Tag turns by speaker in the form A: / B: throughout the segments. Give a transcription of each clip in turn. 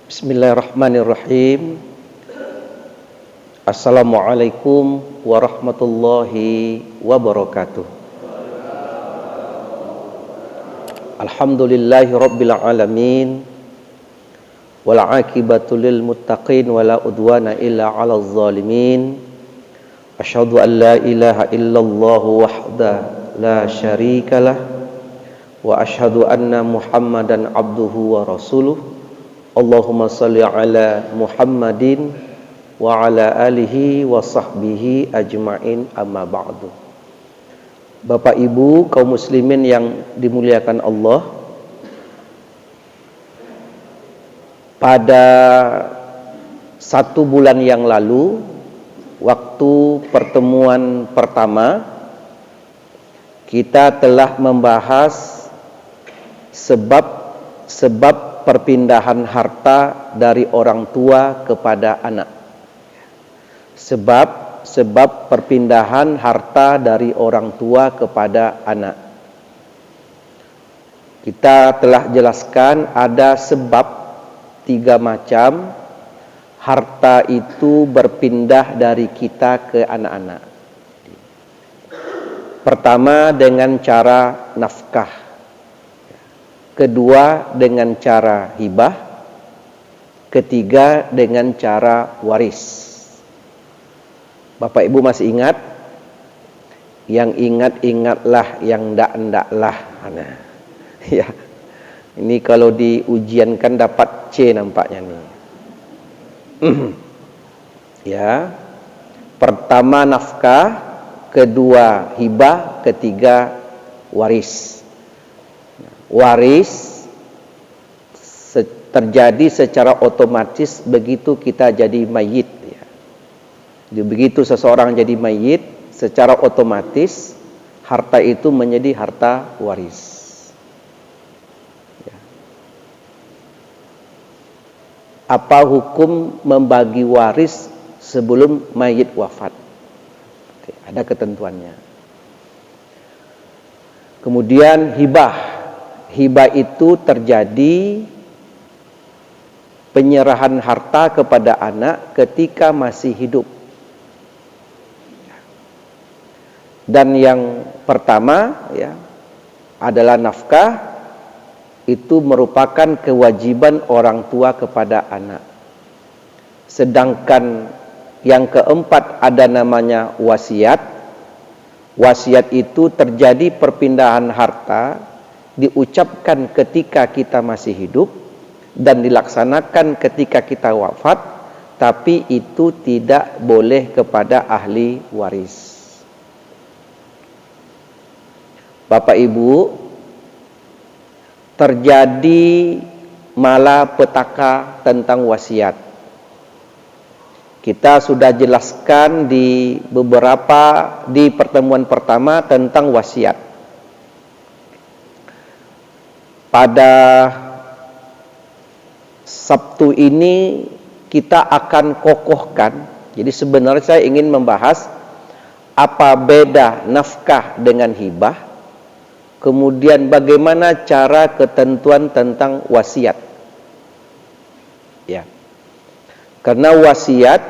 A: Bismillahirrahmanirrahim. Assalamualaikum warahmatullahi wabarakatuh. Alhamdulillahi rabbil alamin. Wal aqibatu lil muttaqin wala udwana illa 'alal zalimin. Asyhadu an la ilaha illallah wahdahu la syarikalah wa asyhadu anna Muhammadan abduhu wa rasuluh. Allahumma salli ala Muhammadin wa ala alihi wa sahbihi ajma'in, amma ba'du. Bapak Ibu kaum muslimin yang dimuliakan Allah, pada 1 bulan yang lalu, waktu pertemuan pertama, kita telah membahas sebab perpindahan harta dari orang tua kepada anak. Sebab perpindahan harta dari orang tua kepada anak. Kita telah jelaskan ada sebab 3 macam harta itu berpindah dari kita ke anak-anak. Pertama dengan cara nafkah. Kedua dengan cara hibah. Ketiga dengan cara waris. Bapak Ibu masih ingat? Yang ingat-ingatlah, yang ndak-ndaklah. Nah, ya. Ini kalau diujiankan dapat C nampaknya nih. Ya. Pertama nafkah, kedua hibah, ketiga waris. Waris terjadi secara otomatis begitu kita jadi mayit, ya. Jadi begitu seseorang jadi mayit, secara otomatis harta itu menjadi harta waris, ya. Apa hukum membagi waris sebelum mayit wafat? Oke, ada ketentuannya. Kemudian hibah. Hibah itu terjadi penyerahan harta kepada anak ketika masih hidup. Dan yang pertama, ya, adalah nafkah. Itu merupakan kewajiban orang tua kepada anak. Sedangkan yang keempat ada namanya wasiat. Wasiat itu terjadi perpindahan harta, diucapkan ketika kita masih hidup dan dilaksanakan ketika kita wafat, tapi itu tidak boleh kepada ahli waris. Bapak Ibu, terjadi malapetaka tentang wasiat. Kita sudah jelaskan di pertemuan pertama tentang wasiat. Pada Sabtu ini kita akan kokohkan. Jadi sebenarnya saya ingin membahas apa beda nafkah dengan hibah. Kemudian bagaimana cara ketentuan tentang wasiat. Ya. Karena wasiat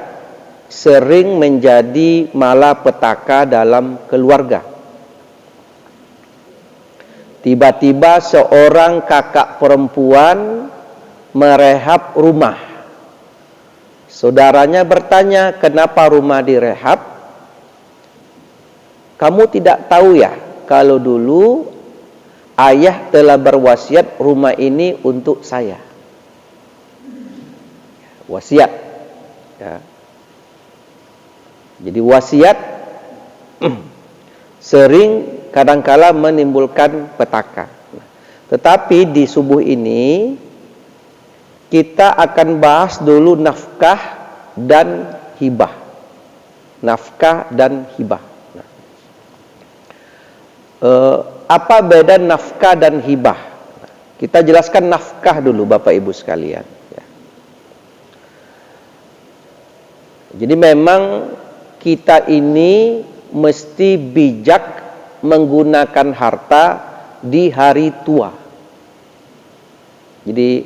A: sering menjadi malapetaka dalam keluarga. Tiba-tiba seorang kakak perempuan merehab rumah. Saudaranya bertanya, kenapa rumah direhab? Kamu tidak tahu ya, kalau dulu ayah telah berwasiat rumah ini untuk saya. Wasiat. Ya. Jadi wasiat sering kadangkala menimbulkan petaka. Tetapi di subuh ini kita akan bahas dulu nafkah dan hibah. Nafkah dan hibah. Apa beda nafkah dan hibah? Kita jelaskan nafkah dulu Bapak Ibu sekalian. Ya. Jadi memang kita ini mesti bijak menggunakan harta di hari tua. Jadi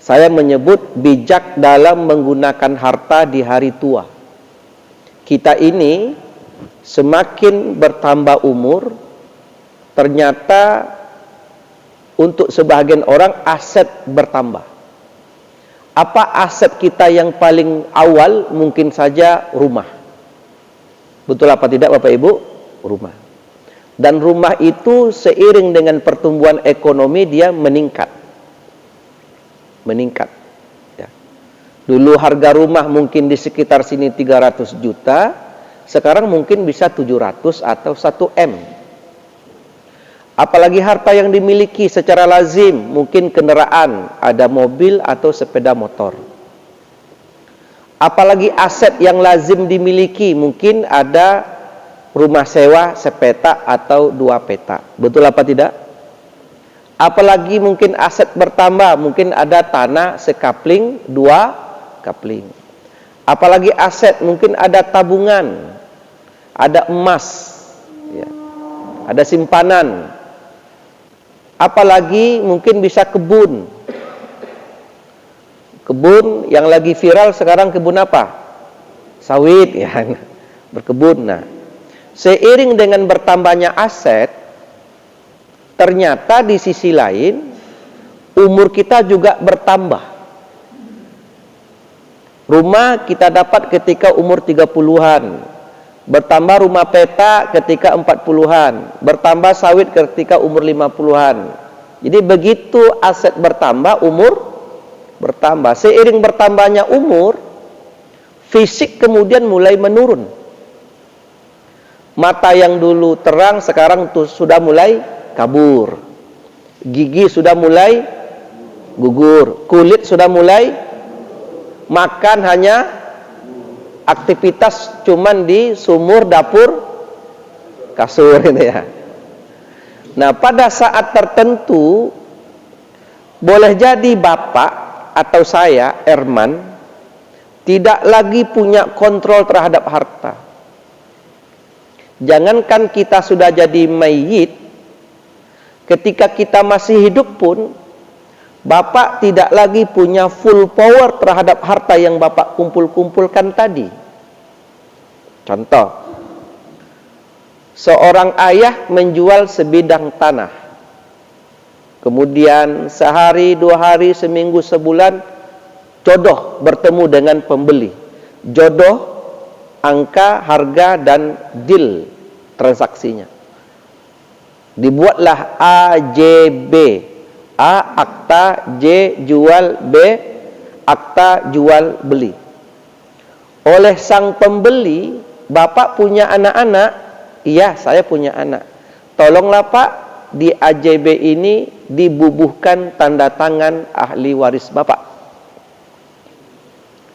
A: Saya menyebut bijak dalam menggunakan harta di hari tua. Kita ini semakin bertambah umur, ternyata untuk sebagian orang aset bertambah. Apa aset kita yang paling awal? Mungkin saja rumah. Betul apa tidak Bapak Ibu? Rumah. Dan rumah itu seiring dengan pertumbuhan ekonomi dia meningkat. Ya. Dulu harga rumah mungkin di sekitar sini 300 juta, sekarang mungkin bisa 700 atau 1 M. Apalagi harta yang dimiliki secara lazim, mungkin kendaraan, ada mobil atau sepeda motor. Apalagi aset yang lazim dimiliki, mungkin ada rumah sewa sepeta atau 2 peta. Betul apa tidak? Apalagi mungkin aset bertambah, mungkin ada tanah sekapling, 2 kapling. Apalagi aset, mungkin ada tabungan, ada emas, ya, ada simpanan. Apalagi mungkin bisa kebun. Kebun yang lagi viral sekarang kebun apa? Sawit, ya, berkebun. Nah, seiring dengan bertambahnya aset, ternyata di sisi lain umur kita juga bertambah. Rumah kita dapat ketika umur 30-an, bertambah rumah peta ketika 40-an, bertambah sawit ketika umur 50-an. Jadi begitu aset bertambah, umur bertambah. Seiring bertambahnya umur, fisik kemudian mulai menurun. Mata yang dulu terang sekarang sudah mulai kabur. Gigi sudah mulai gugur. Kulit sudah mulai makan hanya aktivitas cuman di sumur, dapur, kasur ini ya. Nah, pada saat tertentu boleh jadi Bapak atau saya, Erman, tidak lagi punya kontrol terhadap harta. Jangankan kita sudah jadi mayit, ketika kita masih hidup pun Bapak tidak lagi punya full power terhadap harta yang Bapak kumpul-kumpulkan tadi. Contoh, seorang ayah menjual sebidang tanah, kemudian sehari, 2 hari, seminggu, sebulan, jodoh bertemu dengan pembeli. Jodoh, angka, harga, dan deal transaksinya. Dibuatlah AJB. A akta, J jual, B akta jual beli. Oleh sang pembeli, Bapak punya anak-anak? Iya, saya punya anak. Tolonglah Pak, di AJB ini dibubuhkan tanda tangan ahli waris Bapak.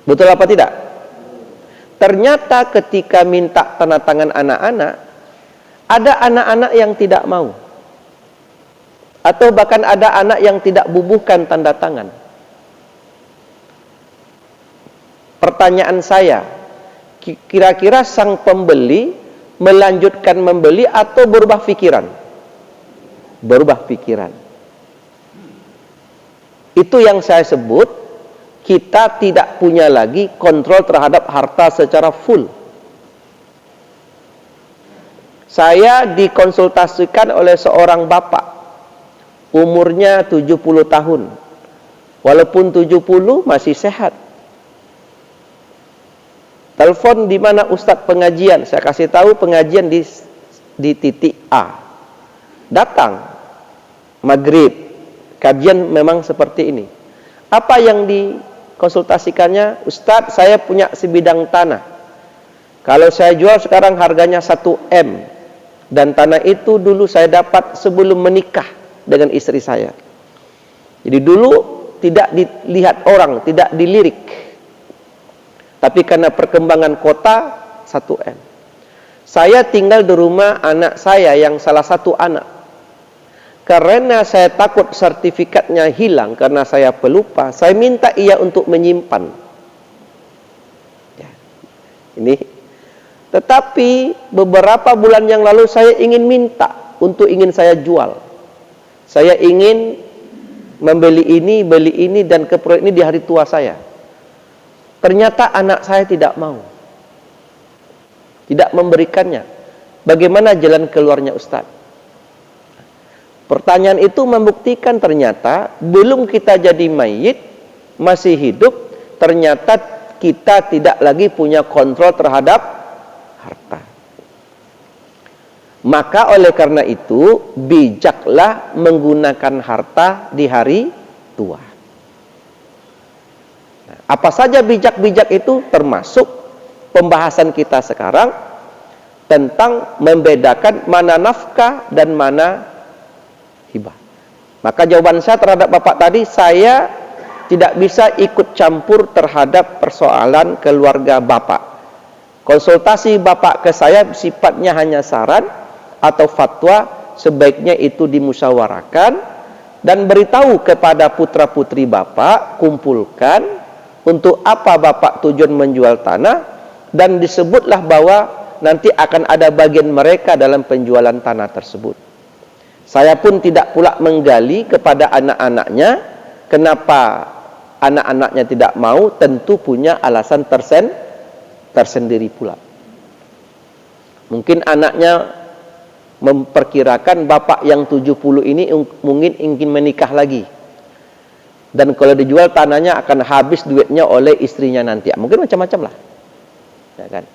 A: Betul apa tidak? Ternyata ketika minta tanda tangan anak-anak, ada anak-anak yang tidak mau. Atau bahkan ada anak yang tidak bubuhkan tanda tangan. Pertanyaan saya, kira-kira sang pembeli melanjutkan membeli atau berubah pikiran? Berubah pikiran. Itu yang saya sebut, kita tidak punya lagi kontrol terhadap harta secara full. Saya dikonsultasikan oleh seorang bapak, umurnya 70 tahun. Walaupun 70 masih sehat. Telepon, di mana Ustadz pengajian? Saya kasih tahu pengajian di titik A. Datang maghrib, kajian memang seperti ini. Apa yang dikonsultasikannya? Ustadz, saya punya sebidang tanah. Kalau saya jual sekarang harganya 1 M. Dan tanah itu dulu saya dapat sebelum menikah dengan istri saya. Jadi dulu tidak dilihat orang, tidak dilirik. Tapi karena perkembangan kota, 1 M. Saya tinggal di rumah anak saya yang salah satu anak. Karena saya takut sertifikatnya hilang karena saya pelupa, saya minta ia untuk menyimpan. Ya. Ini. Tetapi beberapa bulan yang lalu saya ingin minta untuk ingin saya jual. Saya ingin membeli ini, beli ini, dan ke proyek ini di hari tua saya. Ternyata anak saya tidak mau, tidak memberikannya. Bagaimana jalan keluarnya Ustaz? Pertanyaan itu membuktikan ternyata belum kita jadi mayit, masih hidup, ternyata kita tidak lagi punya kontrol terhadap harta. Maka oleh karena itu, bijaklah menggunakan harta di hari tua. Nah, apa saja bijak-bijak itu? Termasuk pembahasan kita sekarang tentang membedakan mana nafkah dan mana hibah. Maka jawaban saya terhadap Bapak tadi, saya tidak bisa ikut campur terhadap persoalan keluarga Bapak. Konsultasi Bapak ke saya sifatnya hanya saran atau fatwa, sebaiknya itu dimusyawarahkan dan beritahu kepada putra-putri Bapak, kumpulkan untuk apa Bapak tujuan menjual tanah, dan disebutlah bahwa nanti akan ada bagian mereka dalam penjualan tanah tersebut. Saya pun tidak pula menggali kepada anak-anaknya, kenapa anak-anaknya tidak mau, tentu punya alasan tersendiri pula. Mungkin anaknya memperkirakan bapak yang 70 ini mungkin ingin menikah lagi. Dan kalau dijual tanahnya akan habis duitnya oleh istrinya nanti. Mungkin macam-macam lah. Ya kan?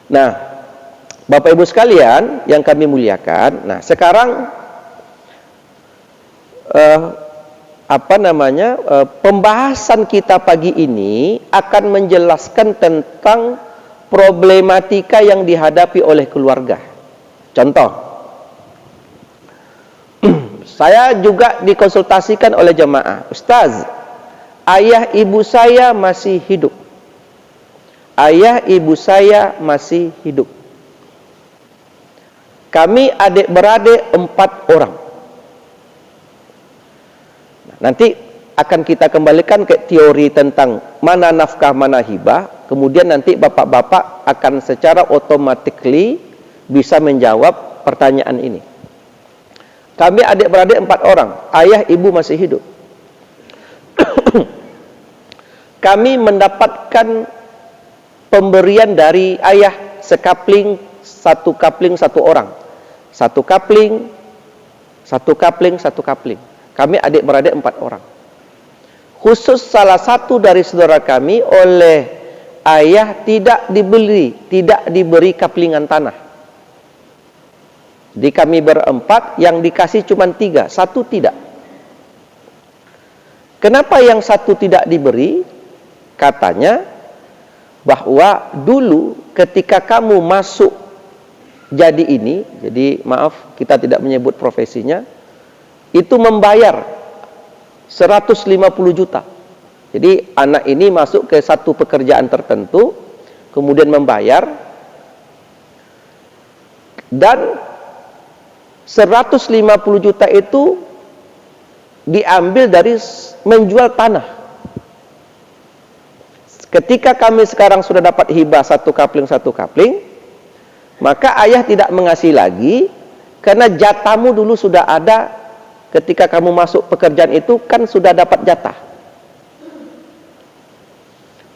A: Nah, Bapak Ibu sekalian yang kami muliakan, nah sekarang pembahasan kita pagi ini akan menjelaskan tentang problematika yang dihadapi oleh keluarga. Contoh, saya juga dikonsultasikan oleh jemaah, Ustaz, ayah ibu saya masih hidup. Ayah ibu saya masih hidup. Kami adik-beradik 4 orang. Nanti akan kita kembalikan ke teori tentang mana nafkah, mana hibah. Kemudian nanti bapak-bapak akan secara automatically bisa menjawab pertanyaan ini. Kami adik-beradik 4 orang, ayah ibu masih hidup. Kami mendapatkan pemberian dari ayah sekapling, satu orang. Satu kapling. Kami adik-beradik 4 orang. Khusus salah satu dari saudara kami oleh ayah tidak diberi kaplingan tanah. Di kami berempat yang dikasih cuma 3, satu tidak. Kenapa yang satu tidak diberi? Katanya bahwa dulu ketika kamu masuk jadi maaf kita tidak menyebut profesinya, itu membayar 150 juta. Jadi anak ini masuk ke satu pekerjaan tertentu, kemudian membayar, dan 150 juta itu diambil dari menjual tanah. Ketika kami sekarang sudah dapat hibah satu kapling, maka ayah tidak mengasih lagi, karena jatahmu dulu sudah ada. Ketika kamu masuk pekerjaan itu kan sudah dapat jatah.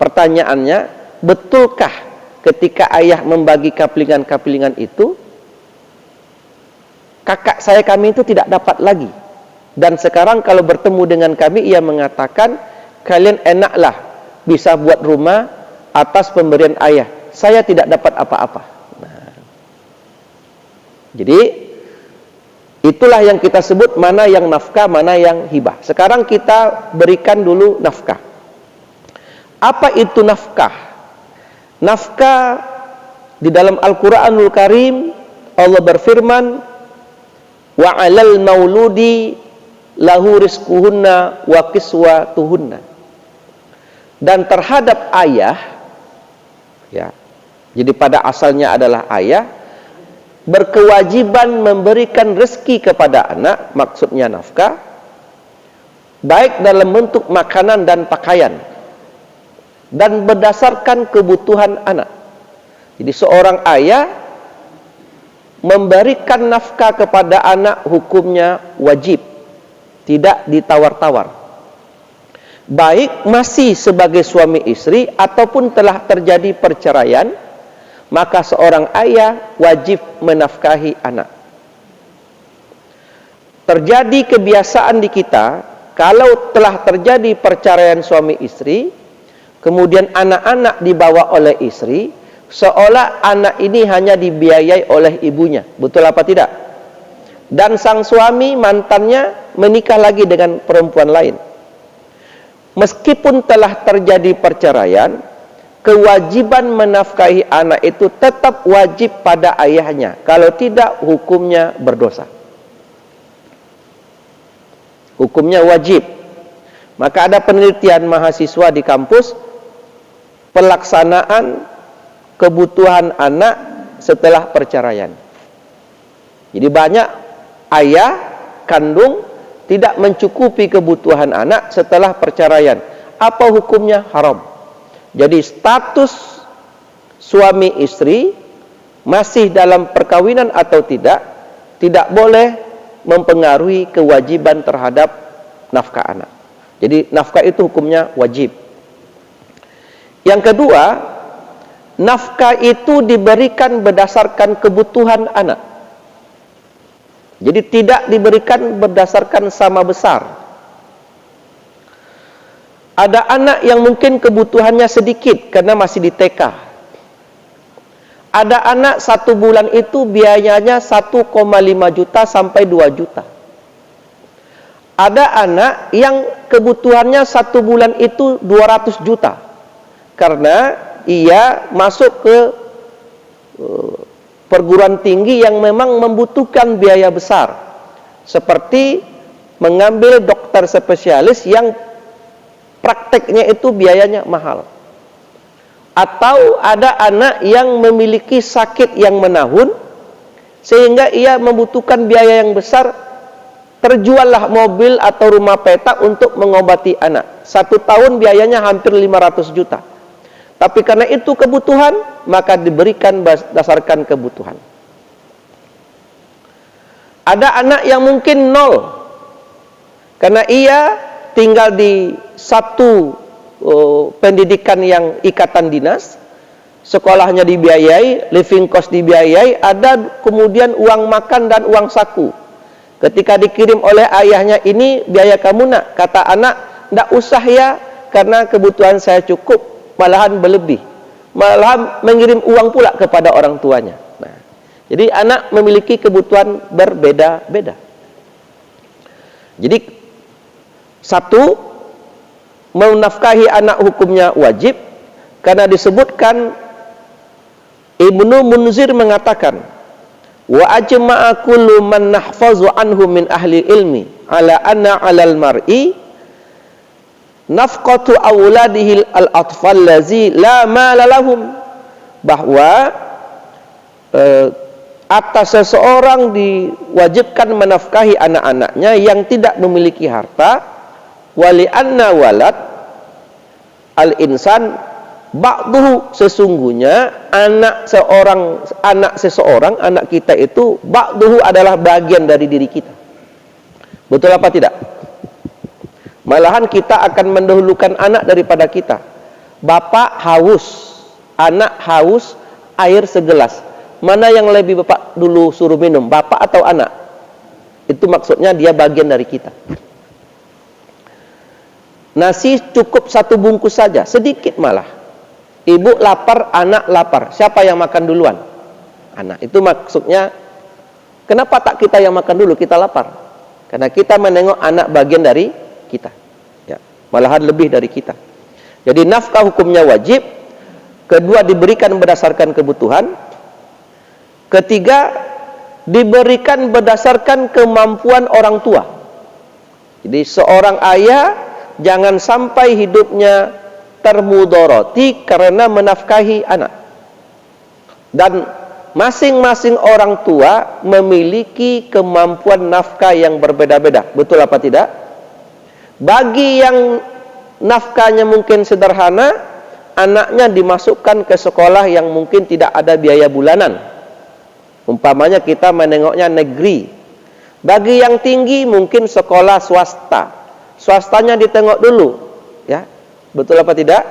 A: Pertanyaannya, betulkah ketika ayah membagi kaplingan-kaplingan itu, kakak saya kami itu tidak dapat lagi? Dan sekarang kalau bertemu dengan kami, ia mengatakan, kalian enaklah bisa buat rumah atas pemberian ayah, saya tidak dapat apa-apa. Nah, jadi itulah yang kita sebut mana yang nafkah, mana yang hibah. Sekarang kita berikan dulu nafkah. Apa itu nafkah? Nafkah di dalam Al-Quranul Karim, Allah berfirman, wa 'alal mauludi lahu rizquhunna wa kiswatuhunna. Dan terhadap ayah, ya, jadi pada asalnya adalah ayah, berkewajiban memberikan rezeki kepada anak, maksudnya nafkah, baik dalam bentuk makanan dan pakaian, dan berdasarkan kebutuhan anak. Jadi seorang ayah memberikan nafkah kepada anak hukumnya wajib. tidak ditawar-tawar. Baik masih sebagai suami istri ataupun telah terjadi perceraian, maka seorang ayah wajib menafkahi anak. Terjadi kebiasaan di kita, kalau telah terjadi perceraian suami istri, kemudian anak-anak dibawa oleh istri, seolah anak ini hanya dibiayai oleh ibunya. Betul apa tidak? Dan sang suami mantannya menikah lagi dengan perempuan lain. Meskipun telah terjadi perceraian, kewajiban menafkahi anak itu tetap wajib pada ayahnya. Kalau tidak, hukumnya berdosa. Hukumnya wajib. Maka ada penelitian mahasiswa di kampus, pelaksanaan kebutuhan anak setelah perceraian. Jadi banyak ayah kandung tidak mencukupi kebutuhan anak setelah perceraian. Apa hukumnya? Haram. Jadi status suami istri masih dalam perkawinan atau tidak boleh mempengaruhi kewajiban terhadap nafkah anak. Jadi nafkah itu hukumnya wajib. Yang kedua, nafkah itu diberikan berdasarkan kebutuhan anak. Jadi tidak diberikan berdasarkan sama besar. Ada anak yang mungkin kebutuhannya sedikit karena masih di TK. Ada anak 1 bulan itu biayanya 1,5 juta sampai 2 juta. Ada anak yang kebutuhannya 1 bulan itu 200 juta. Karena ia masuk ke perguruan tinggi yang memang membutuhkan biaya besar. Seperti mengambil dokter spesialis yang prakteknya itu biayanya mahal. Atau ada anak yang memiliki sakit yang menahun, sehingga ia membutuhkan biaya yang besar, terjuallah mobil atau rumah petak untuk mengobati anak. 1 tahun biayanya hampir 500 juta. Tapi karena itu kebutuhan, maka diberikan berdasarkan kebutuhan. Ada anak yang mungkin 0, karena ia tinggal di satu pendidikan yang ikatan dinas, sekolahnya dibiayai, living cost dibiayai, ada kemudian uang makan dan uang saku. Ketika dikirim oleh ayahnya, ini biaya kamu nak, kata anak, tidak usah ya, karena kebutuhan saya cukup, malahan berlebih, malahan mengirim uang pula kepada orang tuanya. Nah, jadi anak memiliki kebutuhan berbeda-beda. Jadi satu, menafkahi anak hukumnya wajib, karena disebutkan Ibnu Munzir mengatakan, wa ajma'a kullu man nahfazu anhu min ahli ilmi ala anna 'alal mar'i nafqatu auladihi al-atfal lazi la mala lahum, bahwa atas seseorang diwajibkan menafkahi anak-anaknya yang tidak memiliki harta, wali anna walad al-insan ba'duhu, sesungguhnya anak seseorang, anak kita itu ba'duhu adalah bagian dari diri kita. Betul apa tidak? Malahan kita akan mendahulukan anak daripada kita. Bapak haus, anak haus, air segelas. Mana yang lebih bapak dulu suruh minum, bapak atau anak? Itu maksudnya dia bagian dari kita. Nasi cukup 1 bungkus saja, sedikit malah. Ibu lapar, anak lapar. Siapa yang makan duluan? Anak. Itu maksudnya, kenapa tak kita yang makan dulu, kita lapar? Karena kita menengok anak bagian dari kita. Ya, malahan lebih dari kita. Jadi nafkah hukumnya wajib. Kedua, diberikan berdasarkan kebutuhan. Ketiga, diberikan berdasarkan kemampuan orang tua. Jadi seorang ayah jangan sampai hidupnya termudoroti karena menafkahi anak. Dan masing-masing orang tua memiliki kemampuan nafkah yang berbeda-beda. Betul apa tidak? Bagi yang nafkahnya mungkin sederhana, anaknya dimasukkan ke sekolah yang mungkin tidak ada biaya bulanan. Umpamanya kita menengoknya negeri, Bagi yang tinggi mungkin sekolah swasta. Swastanya ditengok dulu, ya. Betul apa tidak?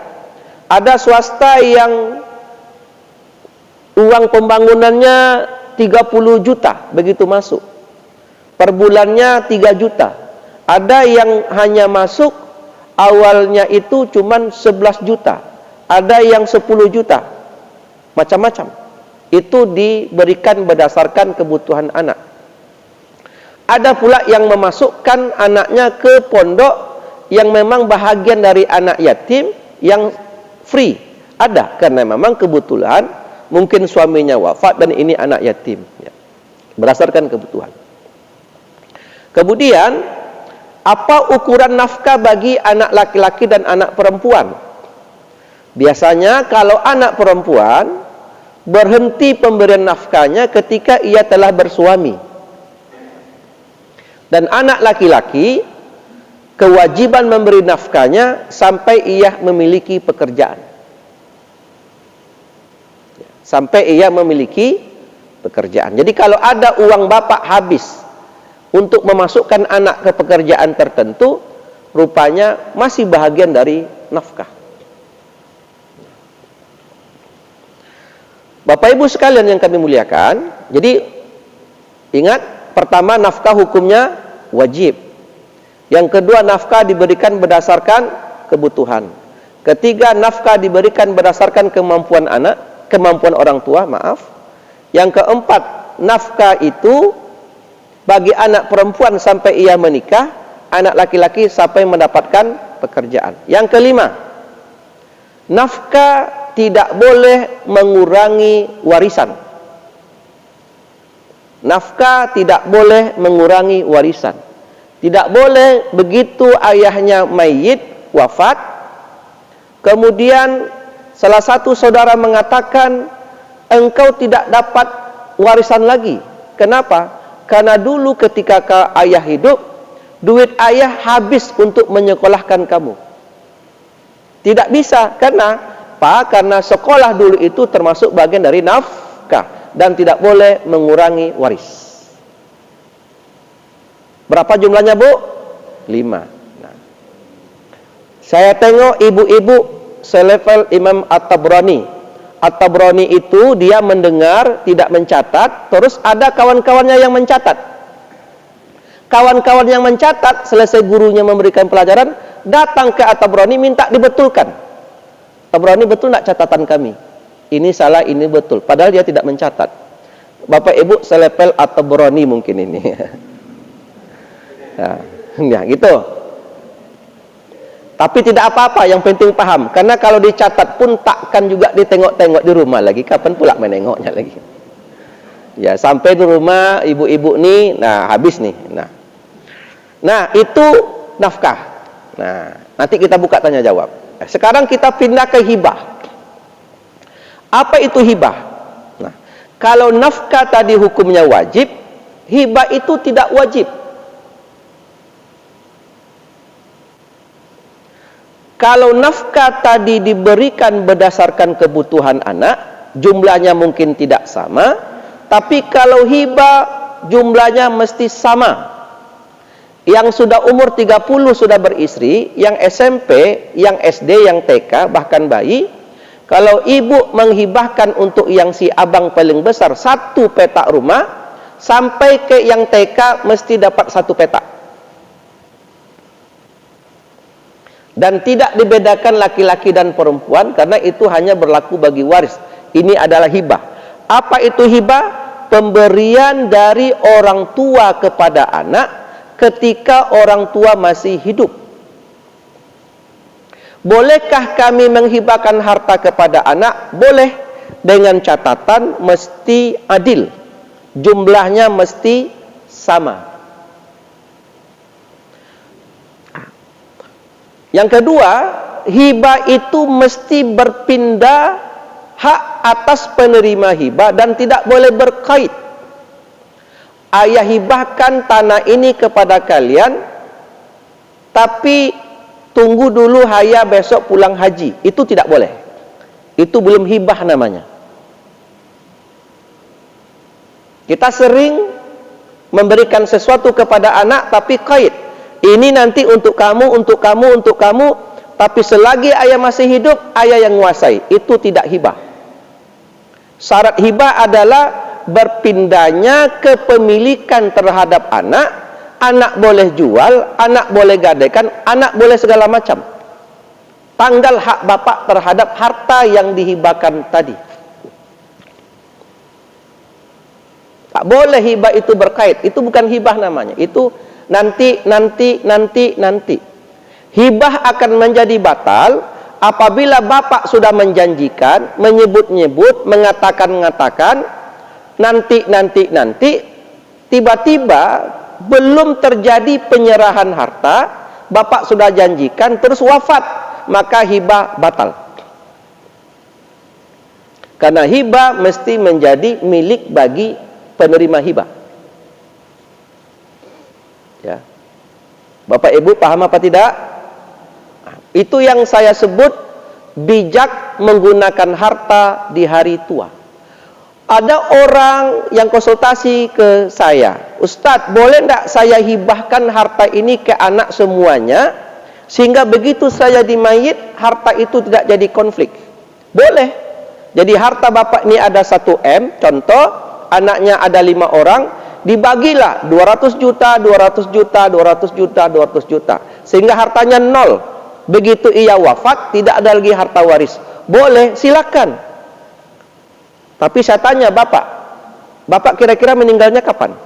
A: Ada swasta yang uang pembangunannya 30 juta begitu masuk. Per bulannya 3 juta. Ada yang hanya masuk awalnya itu cuman 11 juta. Ada yang 10 juta. Macam-macam. Itu diberikan berdasarkan kebutuhan anak. Ada pula yang memasukkan anaknya ke pondok yang memang bahagian dari anak yatim yang free. Ada, karena memang kebetulan mungkin suaminya wafat dan ini anak yatim, ya. Berdasarkan kebutuhan. Kemudian, apa ukuran nafkah bagi anak laki-laki dan anak perempuan? Biasanya kalau anak perempuan berhenti pemberian nafkahnya ketika ia telah bersuami. Dan anak laki-laki kewajiban memberi nafkahnya sampai ia memiliki pekerjaan. Sampai ia memiliki pekerjaan. Jadi kalau ada uang bapak habis untuk memasukkan anak ke pekerjaan tertentu, rupanya masih bahagian dari nafkah. Bapak Ibu sekalian yang kami muliakan, jadi ingat, pertama, nafkah hukumnya wajib. Yang kedua, nafkah diberikan berdasarkan kebutuhan. Ketiga, nafkah diberikan berdasarkan kemampuan anak, kemampuan orang tua, maaf. Yang keempat, nafkah itu bagi anak perempuan sampai ia menikah, anak laki-laki sampai mendapatkan pekerjaan. Yang kelima, nafkah tidak boleh mengurangi warisan. Nafkah tidak boleh mengurangi warisan. Tidak boleh begitu ayahnya mayit, wafat, kemudian salah satu saudara mengatakan, engkau tidak dapat warisan lagi. Kenapa? Karena dulu ketika ayah hidup, duit ayah habis untuk menyekolahkan kamu. Tidak bisa. Karena sekolah dulu itu termasuk bagian dari nafkah. Dan tidak boleh mengurangi waris. Berapa jumlahnya, Bu? 5. Nah, saya tengok ibu-ibu selevel Imam At-Tabrani. At-Tabrani itu dia mendengar, tidak mencatat. Terus ada kawan-kawannya yang mencatat. Kawan-kawan yang mencatat, selesai gurunya memberikan pelajaran, datang ke At-Tabrani minta dibetulkan. At-Tabrani, betul nak catatan kami? Ini salah, ini betul. Padahal dia tidak mencatat. Bapak Ibu selepel atau Tabrani mungkin ini. Ya, gitu. Tapi tidak apa-apa, yang penting paham. Karena kalau dicatat pun takkan juga ditengok-tengok di rumah lagi. Kapan pula menengoknya lagi? Ya, sampai di rumah ibu-ibu nih, nah habis nih. Nah, itu nafkah. Nah, nanti kita buka tanya jawab. Sekarang kita pindah ke hibah. Apa itu hibah? Nah, kalau nafkah tadi hukumnya wajib, hibah itu tidak wajib. Kalau nafkah tadi diberikan berdasarkan kebutuhan anak, jumlahnya mungkin tidak sama, tapi kalau hibah jumlahnya mesti sama. Yang sudah umur 30 sudah beristri, yang SMP, yang SD, yang TK, bahkan bayi, kalau ibu menghibahkan untuk yang si abang paling besar 1 petak rumah, sampai ke yang TK mesti dapat 1 petak. Dan tidak dibedakan laki-laki dan perempuan, karena itu hanya berlaku bagi waris. Ini adalah hibah. Apa itu hibah? Pemberian dari orang tua kepada anak ketika orang tua masih hidup. Bolehkah kami menghibahkan harta kepada anak? Boleh, dengan catatan mesti adil. Jumlahnya mesti sama. Yang kedua, hibah itu mesti berpindah hak atas penerima hibah dan tidak boleh berkait. Ayah hibahkan tanah ini kepada kalian, tapi tunggu dulu ayah besok pulang haji. Itu tidak boleh. Itu belum hibah namanya. Kita sering memberikan sesuatu kepada anak tapi qaid. Ini nanti untuk kamu, untuk kamu, untuk kamu, tapi selagi ayah masih hidup, ayah yang menguasai. Itu tidak hibah. Syarat hibah adalah berpindahnya kepemilikan terhadap anak. Anak boleh jual, anak boleh gadaikan, anak boleh segala macam. Tanggal hak bapak terhadap harta yang dihibahkan tadi. Tak boleh hibah itu berkait. Itu bukan hibah namanya. Itu nanti. Hibah akan menjadi batal apabila bapak sudah menjanjikan, menyebut-nyebut, mengatakan, nanti, tiba-tiba belum terjadi penyerahan harta, bapak sudah janjikan, terus wafat, maka hibah batal. Karena hibah mesti menjadi milik bagi penerima hibah. Ya. Bapak Ibu paham apa tidak? Itu yang saya sebut bijak menggunakan harta di hari tua. Ada orang yang konsultasi ke saya, Ustadz, boleh enggak saya hibahkan harta ini ke anak semuanya, sehingga begitu saya dimayit, harta itu tidak jadi konflik? Boleh. Jadi harta bapak ini ada 1 M, contoh, anaknya ada 5 orang, dibagilah 200 juta, 200 juta, 200 juta, 200 juta, sehingga hartanya 0. Begitu ia wafat, tidak ada lagi harta waris. Boleh, silakan. Tapi saya tanya bapak kira-kira meninggalnya kapan?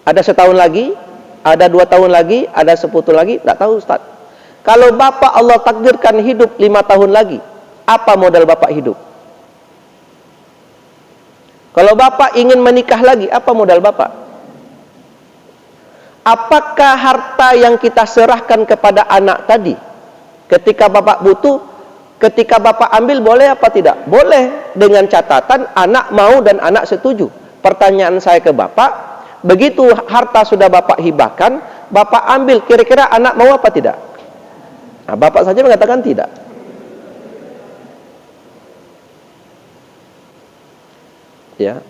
A: Ada 1 tahun lagi? Ada 2 tahun lagi? Ada 10 tahun lagi? Tidak tahu Ustaz. Kalau bapak Allah takdirkan hidup 5 tahun lagi, apa modal bapak hidup? Kalau bapak ingin menikah lagi, apa modal bapak? Apakah harta yang kita serahkan kepada anak tadi, ketika bapak butuh, ketika bapak ambil, boleh apa tidak? Boleh, dengan catatan anak mau dan anak setuju. Pertanyaan saya ke bapak, begitu harta sudah bapak hibahkan, bapak ambil, kira-kira anak mau apa tidak? Nah, bapak saja mengatakan tidak. Ya.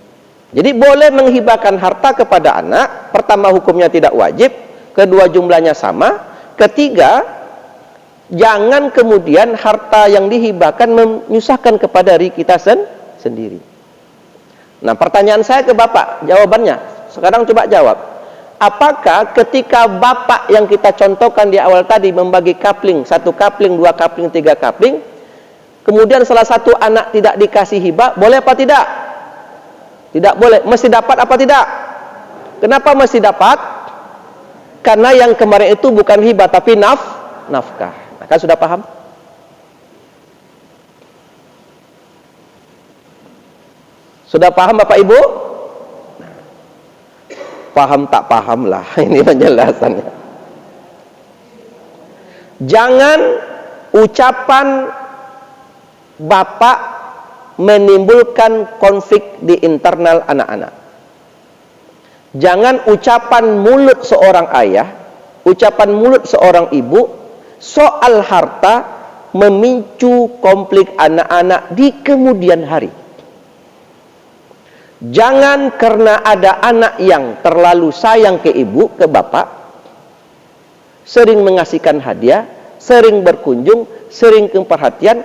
A: Jadi boleh menghibahkan harta kepada anak. Pertama, hukumnya tidak wajib. Kedua, jumlahnya sama. Ketiga, jangan kemudian harta yang dihibahkan menyusahkan kepada diri kita sendiri. Nah, pertanyaan saya ke bapak, jawabannya sekarang coba jawab. Apakah ketika bapak yang kita contohkan di awal tadi membagi kapling, 1 kapling, 2 kapling, 3 kapling, kemudian salah satu anak tidak dikasih hibah, boleh apa tidak? Tidak boleh. Mesti dapat apa tidak? Kenapa mesti dapat? Karena yang kemarin itu bukan hibah tapi nafkah. Nah, kan sudah paham? Sudah paham Bapak Ibu? Paham tak paham lah, ini penjelasannya. Jangan ucapan bapak menimbulkan konflik di internal anak-anak. Jangan ucapan mulut seorang ayah, ucapan mulut seorang ibu soal harta memicu konflik anak-anak di kemudian hari. Jangan karena ada anak yang terlalu sayang ke ibu, ke bapak, sering mengasihkan hadiah, sering berkunjung, sering perhatian,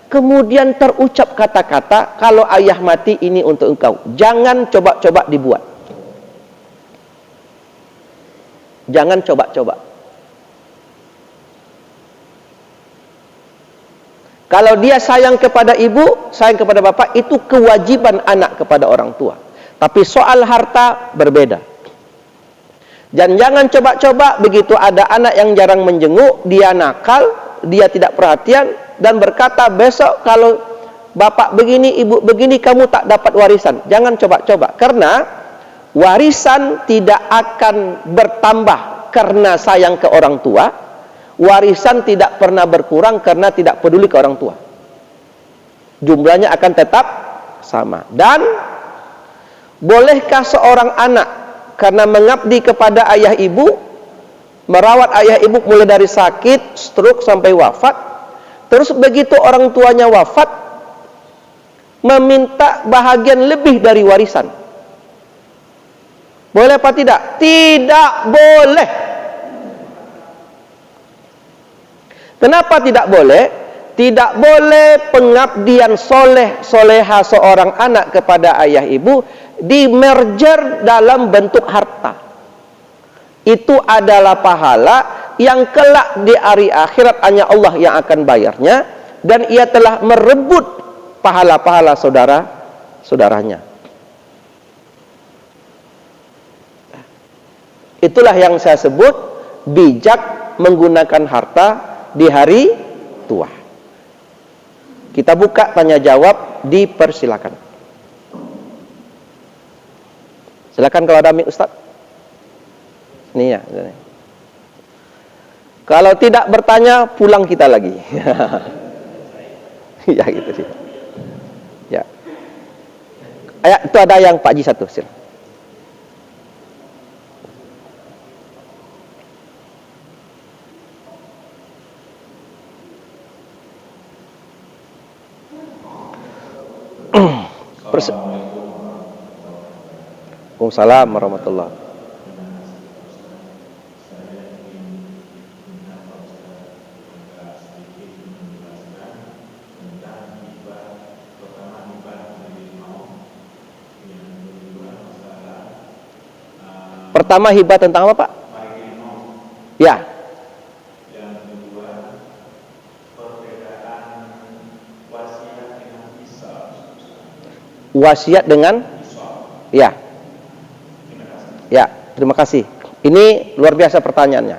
A: kemudian terucap kata-kata, kalau ayah mati ini untuk engkau. Jangan coba-coba dibuat. Jangan coba-coba. Kalau dia sayang kepada ibu, sayang kepada bapak, itu kewajiban anak kepada orang tua. Tapi soal harta berbeda. Dan jangan coba-coba begitu ada anak yang jarang menjenguk, dia nakal, dia tidak perhatian, dan berkata besok kalau bapak begini, ibu begini, kamu tak dapat warisan. Jangan coba-coba, karena warisan tidak akan bertambah karena sayang ke orang tua. Warisan tidak pernah berkurang karena tidak peduli ke orang tua. Jumlahnya akan tetap sama. Dan bolehkah seorang anak karena mengabdi kepada ayah ibu, merawat ayah ibu mulai dari sakit, stroke sampai wafat, terus begitu orang tuanya wafat, meminta bahagian lebih dari warisan? Boleh apa tidak? Tidak boleh. Kenapa tidak boleh? Tidak boleh pengabdian soleha seorang anak kepada ayah ibu di-merger dalam bentuk harta. Itu adalah pahala yang kelak di hari akhirat hanya Allah yang akan bayarnya, dan ia telah merebut pahala-pahala saudara-saudaranya. Itulah yang saya sebut bijak menggunakan harta di hari tua. Kita buka tanya jawab, dipersilakan. Silakan kalau ada mic, Ustaz. Ini ya. Kalau tidak bertanya, pulang kita lagi. Ya gitu sih. Ya. Itu ada yang Pak Ji satu, silakan. Waalaikumsalam warahmatullahi. Pertama hibah tentang apa, Pak? Ya. Yang kedua, perbedaan wasiat dengan hisab. Wasiat dengan? Ya. Ya, terima kasih. Ini luar biasa pertanyaannya.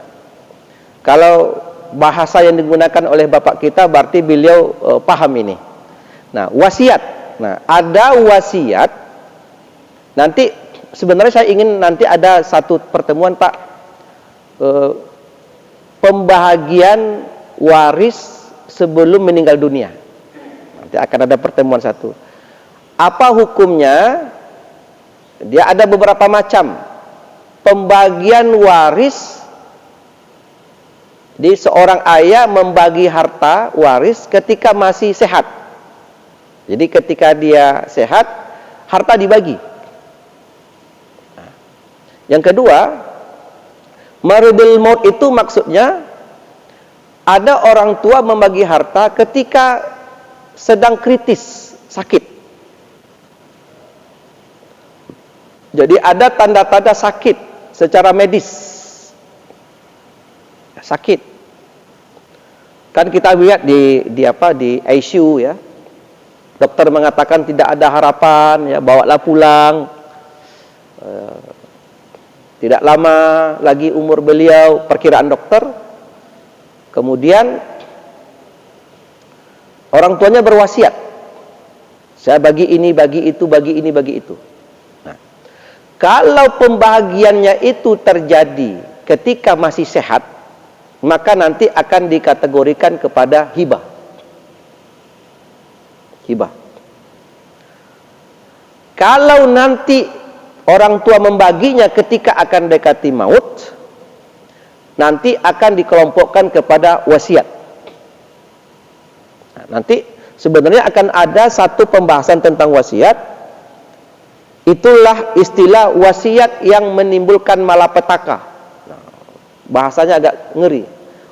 A: Kalau bahasa yang digunakan oleh Bapak kita berarti beliau paham ini. Nah, wasiat. Nah, ada wasiat. Nanti sebenarnya saya ingin nanti ada satu pertemuan, Pak, pembahagian waris sebelum meninggal dunia. Nanti akan ada pertemuan satu. Apa hukumnya? Dia ada beberapa macam pembagian waris. Di seorang ayah membagi harta waris ketika masih sehat. Jadi ketika dia sehat, harta dibagi. Yang kedua, maridul maut itu maksudnya ada orang tua membagi harta ketika sedang kritis, sakit. Jadi ada tanda-tanda sakit secara medis. Sakit. Kan kita lihat di ICU ya. Dokter mengatakan tidak ada harapan, ya, bawalah pulang. Tidak lama lagi umur beliau, perkiraan dokter. Kemudian orang tuanya berwasiat, saya bagi ini, bagi itu, bagi ini, bagi itu. Nah, kalau pembagiannya itu terjadi ketika masih sehat, maka nanti akan dikategorikan kepada hibah. Hibah. Kalau nanti orang tua membaginya ketika akan dekati maut, nanti akan dikelompokkan kepada wasiat. Nah, nanti sebenarnya akan ada satu pembahasan tentang wasiat. Itulah istilah wasiat yang menimbulkan malapetaka. Nah, bahasanya agak ngeri.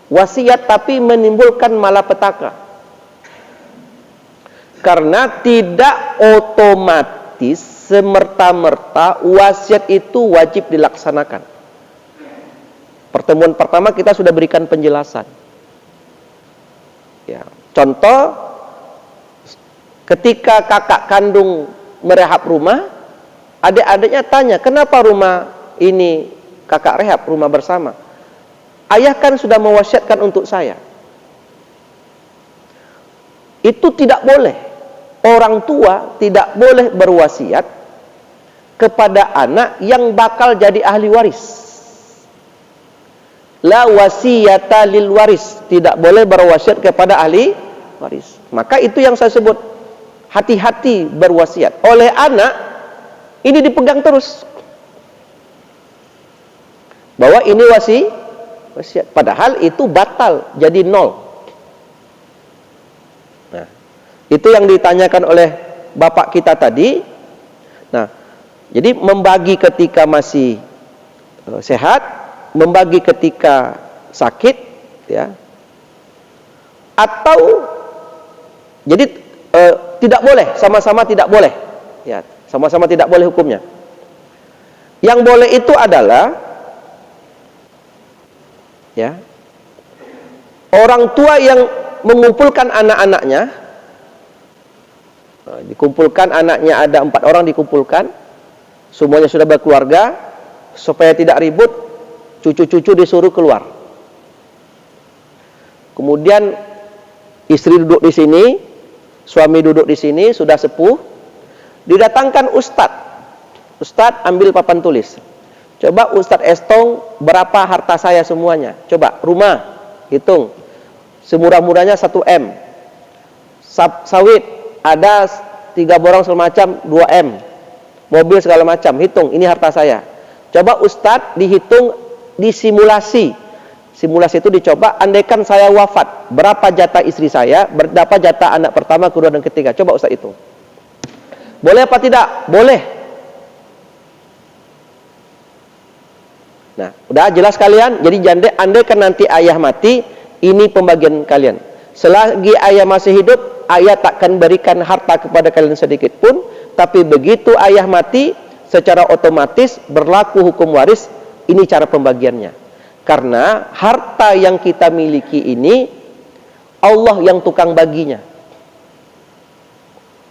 A: Wasiat tapi menimbulkan malapetaka. Karena tidak otomatis semerta-merta wasiat itu wajib dilaksanakan. Pertemuan pertama kita sudah berikan penjelasan. Ya, contoh, ketika kakak kandung merehab rumah, adik-adiknya tanya, kenapa rumah ini kakak rehab, rumah bersama? Ayah kan sudah mewasiatkan untuk saya. Itu tidak boleh. Orang tua tidak boleh berwasiat kepada anak yang bakal jadi ahli waris. La wasiyata lil waris. Tidak boleh berwasiat kepada ahli waris. Maka itu yang saya sebut, hati-hati berwasiat. Oleh anak, ini dipegang terus. Bahwa ini wasiat. Padahal itu batal, jadi nol. Nah, itu yang ditanyakan oleh bapak kita tadi. Nah, Jadi membagi ketika masih sehat, membagi ketika sakit, ya. Atau jadi tidak boleh, sama-sama tidak boleh. Ya, sama-sama tidak boleh hukumnya. Yang boleh itu adalah ya, orang tua yang mengumpulkan anak-anaknya, dikumpulkan anaknya ada 4 orang dikumpulkan, semuanya sudah berkeluarga, supaya tidak ribut, cucu-cucu disuruh keluar. Kemudian istri duduk di sini, suami duduk di sini, sudah sepuh, didatangkan ustadz. Ustadz ambil papan tulis. Coba Ustadz Estong, berapa harta saya semuanya? Coba rumah, hitung. Semurah-murahnya 1 M. Sawit ada 3 borong semacam 2 M. Mobil segala macam, hitung, ini harta saya. Coba Ustadz dihitung, disimulasi. Simulasi itu dicoba, andaikan saya wafat, berapa jatah istri saya, berapa jatah anak pertama, kedua, dan ketiga. Coba Ustadz hitung. Boleh apa tidak? Boleh. Nah, udah jelas kalian? Jadi andaikan nanti ayah mati, ini pembagian kalian. Selagi ayah masih hidup, ayah takkan berikan harta kepada kalian sedikit pun. Tapi begitu ayah mati, secara otomatis berlaku hukum waris. Ini cara pembagiannya. Karena harta yang kita miliki ini, Allah yang tukang baginya.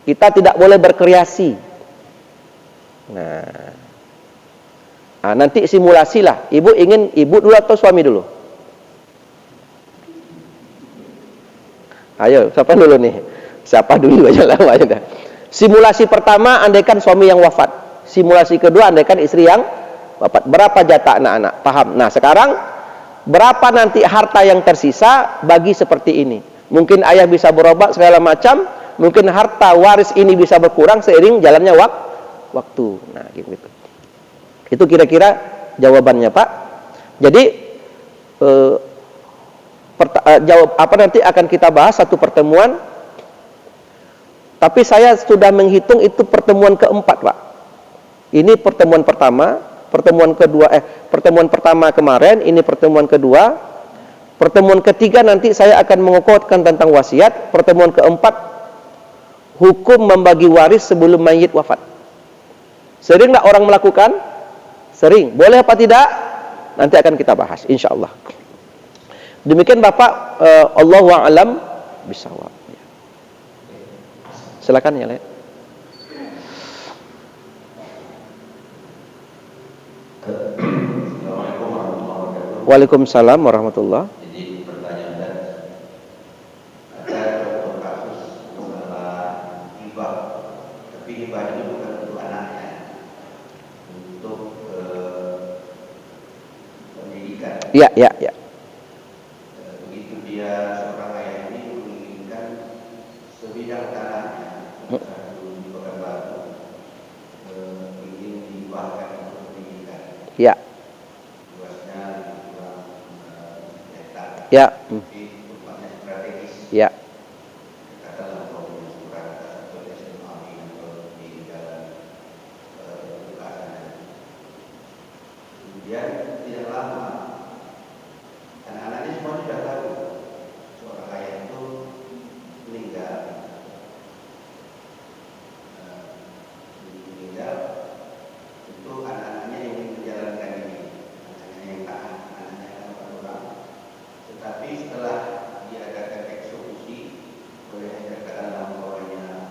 A: Kita tidak boleh berkreasi. Nah, nanti simulasilah. Ibu ingin ibu dulu atau suami dulu? Ayo, siapa dulu nih? Siapa dulu aja lah. Simulasi pertama, andaikan suami yang wafat. Simulasi kedua, andaikan istri yang wafat. Berapa jatah anak-anak? Paham? Nah, sekarang berapa nanti harta yang tersisa bagi seperti ini? Mungkin ayah bisa berobat segala macam. Mungkin harta waris ini bisa berkurang seiring jalannya waktu. Nah, gitu. Itu kira-kira jawabannya, Pak. Jadi jawab apa nanti akan kita bahas satu pertemuan. Tapi saya sudah menghitung itu pertemuan keempat, Pak. Ini pertemuan pertama, pertemuan pertama kemarin, ini pertemuan kedua. Pertemuan ketiga nanti saya akan mengukuhkan tentang wasiat. Pertemuan keempat, hukum membagi waris sebelum mayit wafat. Sering tak orang melakukan? Sering. Boleh apa tidak? Nanti akan kita bahas, insya Allah. Demikian Bapak, Allahu a'lam bishawab. Silakan ya, Le. Waalaikumsalam warahmatullahi.
B: Jadi pertanyaan ada contoh kasus masalah hibah, tapi hibah itu bukan untuk anaknya, untuk pendidikan.
A: Ya.
B: Begitu dia seorang ayah ini menginginkan sebidang tanahnya di Pekanbaru ingin dihibahkan untuk pendidikan.
A: Ya.
B: Ya. Tempatnya strategis.
A: Ya.
B: Katakanlah kalau di Surakarta atau di SMA atau di jalan Bekasi. Kemudian tidak lama anak-anaknya semua sudah tahu seorang ayah itu meninggal. Itu anak-anaknya yang menjalankan ini, anak-anaknya yang tahan, anak-anaknya yang orang. Tetapi setelah diadakan eksekusi oleh katakanlah umpamanya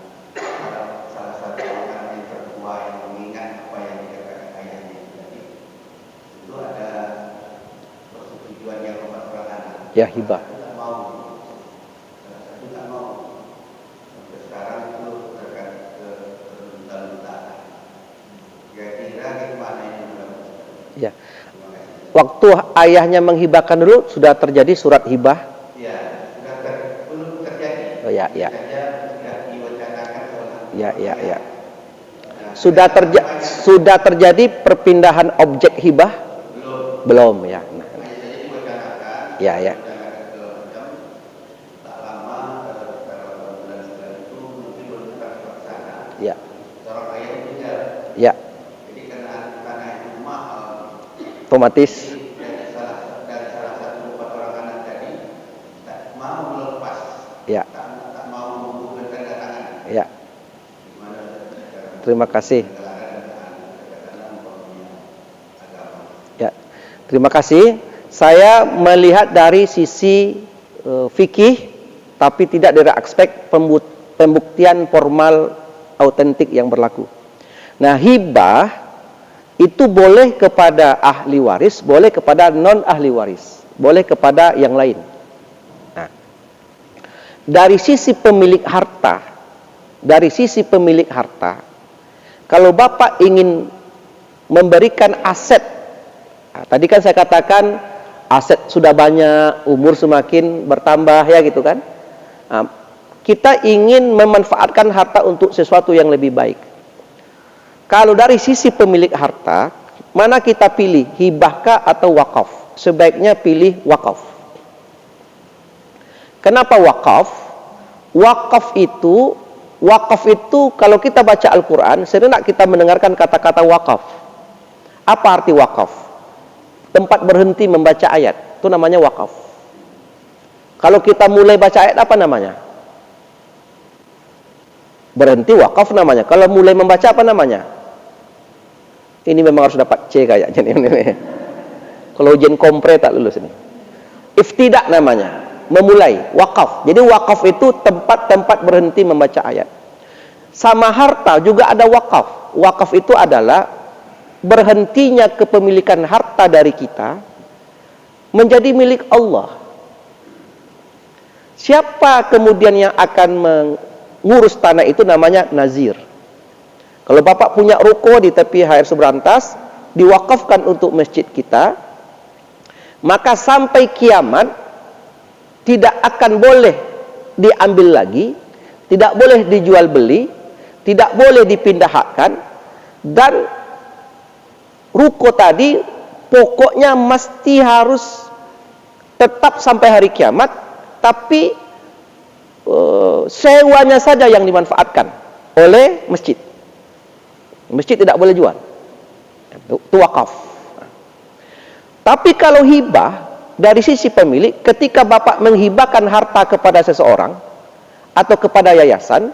B: salah satu orang yang tertua yang mengingat apa yang dikatakan ayahnya tadi, itu ada persetujuan yang memperoleh anak.
A: Ya, hibah.
B: Tidak mau, salah satu tidak mau. Sampai sekarang itu terkait ke beruntal-untalan. Kira-kira gimana ini?
A: Ya. Waktu ayahnya menghibahkan dulu sudah terjadi surat hibah.
B: Ya, belum terjadi.
A: Oh ya.
B: Sudah diwacanakan soal.
A: Ya. Sudah terjadi perpindahan objek hibah? Belum ya. Nah.
B: Hanya diwacanakan.
A: Ya.
B: Tak lama beberapa bulan setelah itu mungkin belum transfer ke sana.
A: Ya.
B: Seorang ayah meninggal.
A: Ya. Otomatis.
B: Dari salah satu 4 orang anak tadi tak mau melepas,
A: Ya.
B: tak mau mengumpulkan tanda tangan.
A: Ya.
B: Gimana cara
A: Terima kasih.
B: katakanlah umpamanya agama.
A: Ya. Terima kasih. Saya melihat dari sisi fikih, tapi tidak dari aspek pembuktian formal autentik yang berlaku. Nah, hibah itu boleh kepada ahli waris, boleh kepada non ahli waris, boleh kepada yang lain. Nah, dari sisi pemilik harta, kalau Bapak ingin memberikan aset, nah, tadi kan saya katakan aset sudah banyak, umur semakin bertambah, ya gitu kan. Nah, kita ingin memanfaatkan harta untuk sesuatu yang lebih baik. Kalau dari sisi pemilik harta, mana kita pilih, hibahkah atau wakaf? Sebaiknya pilih wakaf. Kenapa wakaf? Wakaf itu kalau kita baca Al-Quran, sering kita mendengarkan kata-kata wakaf. Apa arti wakaf? Tempat berhenti membaca ayat, itu namanya wakaf. Kalau kita mulai baca ayat, apa namanya? Berhenti, wakaf namanya. Kalau mulai membaca, apa namanya? Ini memang harus dapat C kayaknya nih. Kalau ujian kompre tak lulus ini. Iftidak namanya, memulai, wakaf. Jadi wakaf itu tempat-tempat berhenti membaca ayat. Sama harta juga ada wakaf. Wakaf itu adalah berhentinya kepemilikan harta dari kita menjadi milik Allah. Siapa kemudian yang akan mengurus tanah itu namanya nazir. Kalau Bapak punya ruko di tepi air Subrantas, diwakafkan untuk masjid kita, maka sampai kiamat tidak akan boleh diambil lagi, tidak boleh dijual beli, tidak boleh dipindahkan, dan ruko tadi pokoknya mesti harus tetap sampai hari kiamat, tapi sewanya saja yang dimanfaatkan oleh masjid. Masjid tidak boleh jual. Itu wakaf. Tapi kalau hibah dari sisi pemilik, ketika Bapak menghibahkan harta kepada seseorang atau kepada yayasan,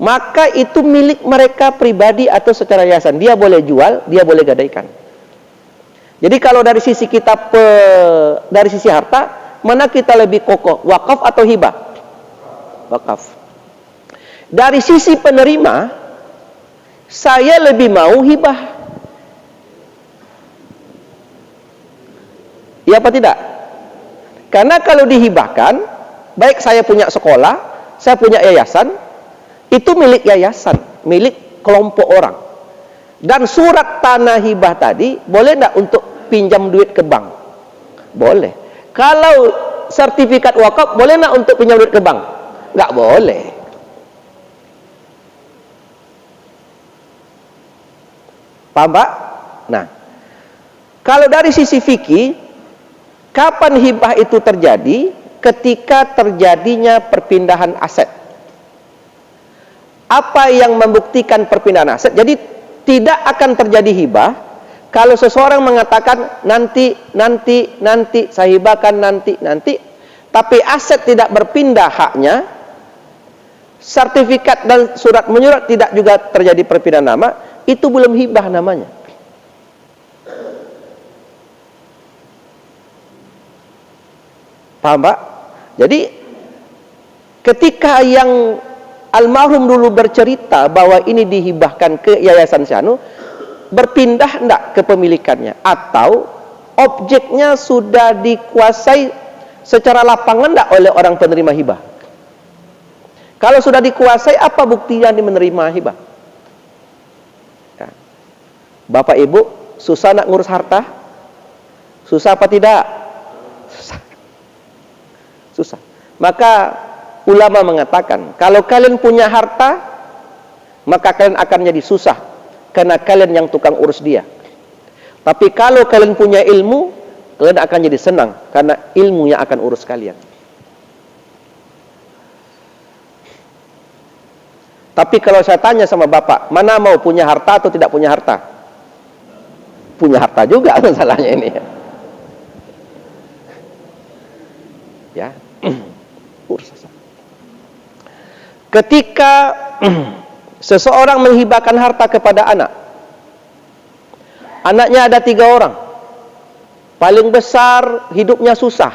A: maka itu milik mereka pribadi atau secara yayasan. Dia boleh jual, dia boleh gadaikan. Jadi kalau dari sisi kita dari sisi harta, mana kita lebih kokoh, wakaf atau hibah? Wakaf. Dari sisi penerima, saya lebih mau hibah. Ya apa tidak? Karena kalau dihibahkan, baik saya punya sekolah, saya punya yayasan, itu milik yayasan, milik kelompok orang. Dan surat tanah hibah tadi, boleh tidak untuk pinjam duit ke bank? Boleh. Kalau sertifikat wakaf, boleh tidak untuk pinjam duit ke bank? Nggak boleh. Paham Pak? Nah, kalau dari sisi fikih, kapan hibah itu terjadi? Ketika terjadinya perpindahan aset. Apa yang membuktikan perpindahan aset? Jadi tidak akan terjadi hibah kalau seseorang mengatakan nanti saya hibahkan nanti, tapi aset tidak berpindah haknya, sertifikat dan surat menyurat tidak juga terjadi perpindahan nama, itu belum hibah namanya. Paham Pak? Jadi ketika yang almarhum dulu bercerita bahwa ini dihibahkan ke yayasan Syanu, berpindah enggak kepemilikannya, atau objeknya sudah dikuasai secara lapangan enggak oleh orang penerima hibah? Kalau sudah dikuasai, apa buktinya dia menerima hibah? Ya. Bapak Ibu, susah nak ngurus harta? Susah apa tidak? Susah. Maka ulama mengatakan, kalau kalian punya harta, maka kalian akan jadi susah, karena kalian yang tukang urus dia. Tapi kalau kalian punya ilmu, kalian akan jadi senang, karena ilmu yang akan urus kalian. Tapi kalau saya tanya sama Bapak, mana mau punya harta atau tidak punya harta? punya harta juga masalahnya ini. Ya. Ketika seseorang menghibahkan harta kepada anak, anaknya ada 3 orang, paling besar hidupnya susah,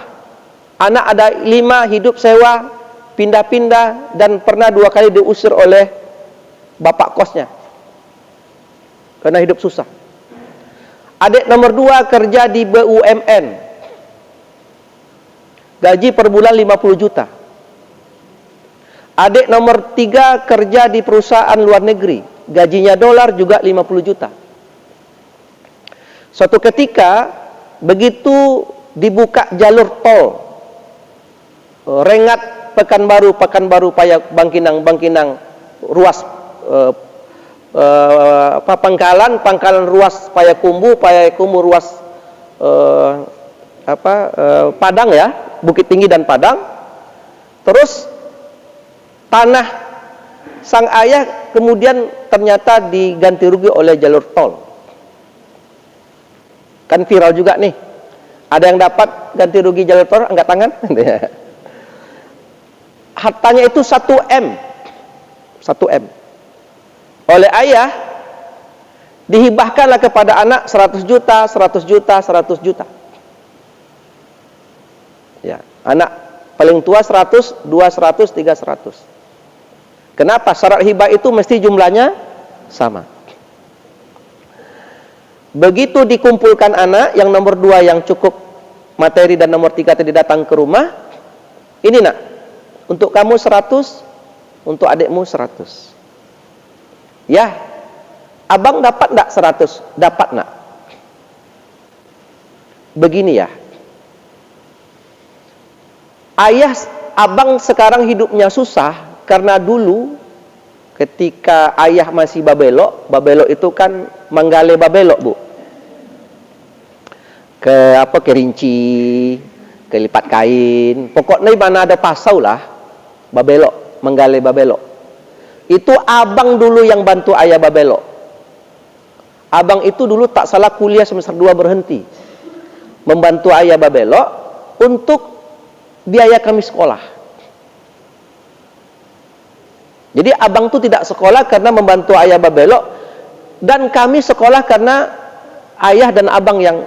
A: anak ada 5 hidup sewa, pindah-pindah, dan pernah 2 kali diusir oleh bapak kosnya karena hidup susah. Adik nomor 2 kerja di BUMN, gaji per bulan 50 juta. Adik nomor 3 kerja di perusahaan luar negeri, gajinya dolar juga 50 juta. Suatu ketika begitu dibuka jalur tol Rengat Pekanbaru Bangkinang ruas Pangkalan ruas Payakumbuh ruas Padang ya, Bukit Tinggi dan Padang. Terus tanah sang ayah kemudian ternyata diganti rugi oleh jalur tol. Kan viral juga nih. Ada yang dapat ganti rugi jalur tol, angkat tangan. Hartanya itu 1 M. Oleh ayah dihibahkanlah kepada anak 100 juta. Ya, anak paling tua 100, 2 100, 3 100. Kenapa? Syarat hibah itu mesti jumlahnya sama. Begitu dikumpulkan anak, yang nomor 2 yang cukup materi dan nomor 3 tadi datang ke rumah, ini nak, untuk kamu 100, untuk adikmu 100. Ya, abang dapat enggak 100? Dapat nak. Begini ya, ayah abang sekarang hidupnya susah. Karena dulu ketika ayah masih babelok itu kan menggale babelok, Bu. Ke Rinci, ke lipat kain. Pokoknya mana ada pasau lah, babelok, menggale babelok. Itu abang dulu yang bantu ayah babelok. Abang itu dulu tak salah kuliah semester 2 berhenti. Membantu ayah babelok untuk biaya kami sekolah. Jadi abang tuh tidak sekolah karena membantu ayah babelok, dan kami sekolah karena ayah dan abang yang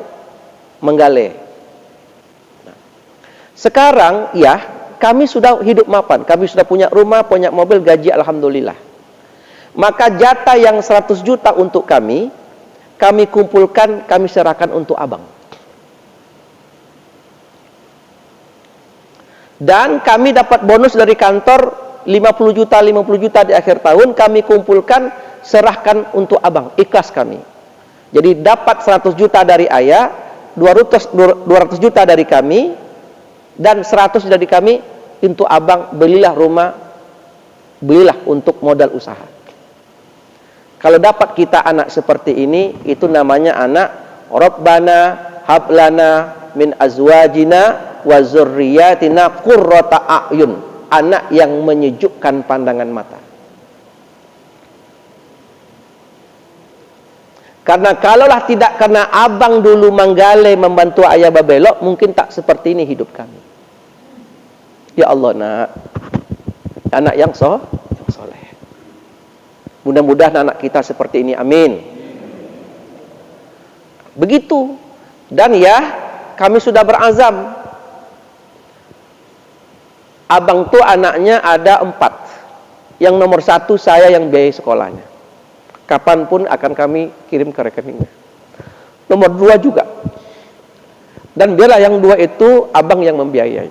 A: menggale. Sekarang ya, kami sudah hidup mapan, kami sudah punya rumah, punya mobil, gaji alhamdulillah. Maka jatah yang 100 juta untuk kami kumpulkan, kami serahkan untuk abang. Dan kami dapat bonus dari kantor 50 juta di akhir tahun, kami kumpulkan, serahkan untuk abang, ikhlas kami. Jadi dapat 100 juta dari ayah, 200 juta dari kami, dan 100 dari kami untuk abang, belilah rumah, belilah untuk modal usaha. Kalau dapat kita anak seperti ini, itu namanya anak Rabbana hablana min azwajina wa zurriyatina qurrata a'yun. Anak yang menyejukkan pandangan mata. Karena kalaulah tidak karena abang dulu menggale membantu ayah babelok, mungkin tak seperti ini hidup kami. Ya Allah, nak, anak yang soleh. Mudah-mudahan anak kita seperti ini, amin. Begitu. Dan ya, kami sudah berazam. Abang tuh anaknya ada 4. Yang nomor 1 saya yang biaya sekolahnya. Kapanpun akan kami kirim ke rekeningnya. Nomor 2 juga. Dan biarlah yang 2 itu abang yang membiayai.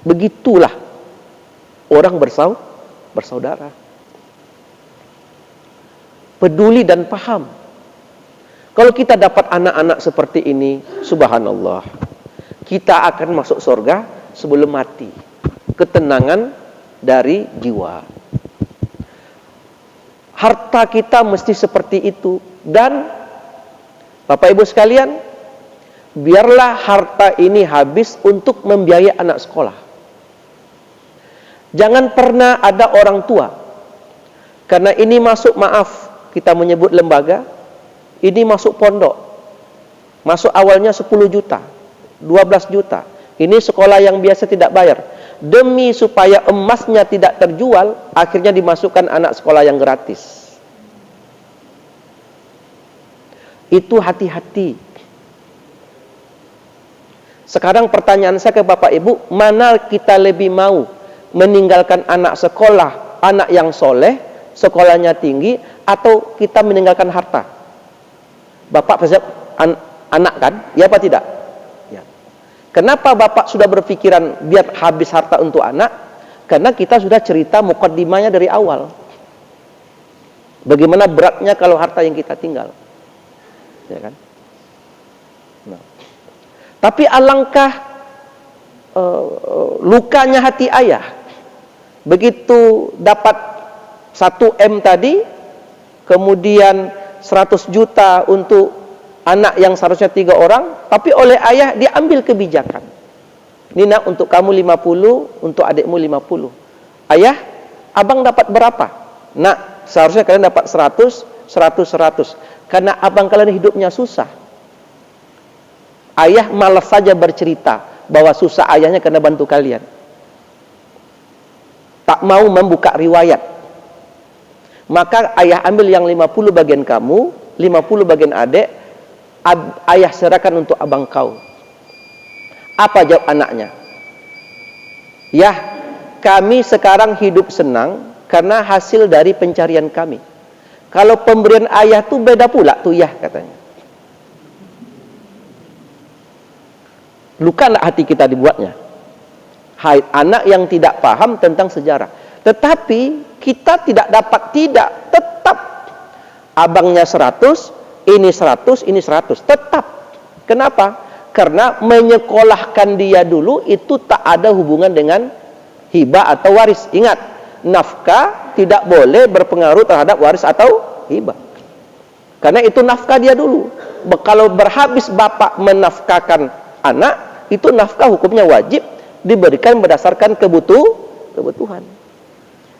A: Begitulah orang bersaudara. Peduli dan paham. Kalau kita dapat anak-anak seperti ini, subhanallah, kita akan masuk surga sebelum mati. Ketenangan dari jiwa. Harta kita mesti seperti itu. Dan Bapak Ibu sekalian, biarlah harta ini habis untuk membiayai anak sekolah. Jangan pernah ada orang tua, karena ini masuk, maaf kita menyebut lembaga, ini masuk pondok, Masuk awalnya 10 juta, 12 juta. Ini sekolah yang biasa tidak bayar. Demi supaya emasnya tidak terjual, akhirnya dimasukkan anak sekolah yang gratis. Itu hati-hati. Sekarang pertanyaan saya ke Bapak Ibu, mana kita lebih mau meninggalkan anak sekolah, anak yang soleh, sekolahnya tinggi, atau kita meninggalkan harta? Bapak pasti anak kan? Ya apa tidak? Ya. Kenapa Bapak sudah berpikiran biar habis harta untuk anak? Karena kita sudah cerita mukaddimahnya dari awal. Bagaimana beratnya kalau harta yang kita tinggal. Ya kan? Nah. Tapi alangkah lukanya hati ayah. Begitu dapat 1 M tadi, kemudian 100 juta untuk anak yang seharusnya 3 orang, tapi oleh ayah diambil kebijakan. Ini nak, untuk kamu 50, untuk adikmu 50. Ayah, abang dapat berapa? Nak, seharusnya kalian dapat 100, 100, 100. Karena abang kalian hidupnya susah. Ayah malas saja bercerita bahwa susah ayahnya karena bantu kalian. Tak mau membuka riwayat. Maka ayah ambil yang 50 bagian kamu, 50 bagian adik, ayah serahkan untuk abang kau. Apa jawab anaknya? Ya, kami sekarang hidup senang karena hasil dari pencarian kami. Kalau pemberian ayah tuh beda pula tuh ya, katanya. Luka nak hati kita dibuatnya. Hai anak yang tidak paham tentang sejarah. Tetapi kita tidak dapat tetap abangnya 100, ini 100, ini 100, tetap. Kenapa? Karena menyekolahkan dia dulu itu tak ada hubungan dengan hibah atau waris. Ingat, nafkah tidak boleh berpengaruh terhadap waris atau hibah. Karena itu nafkah dia dulu. Kalau berhabis bapak menafkahkan anak, itu nafkah hukumnya wajib diberikan berdasarkan kebutuhan.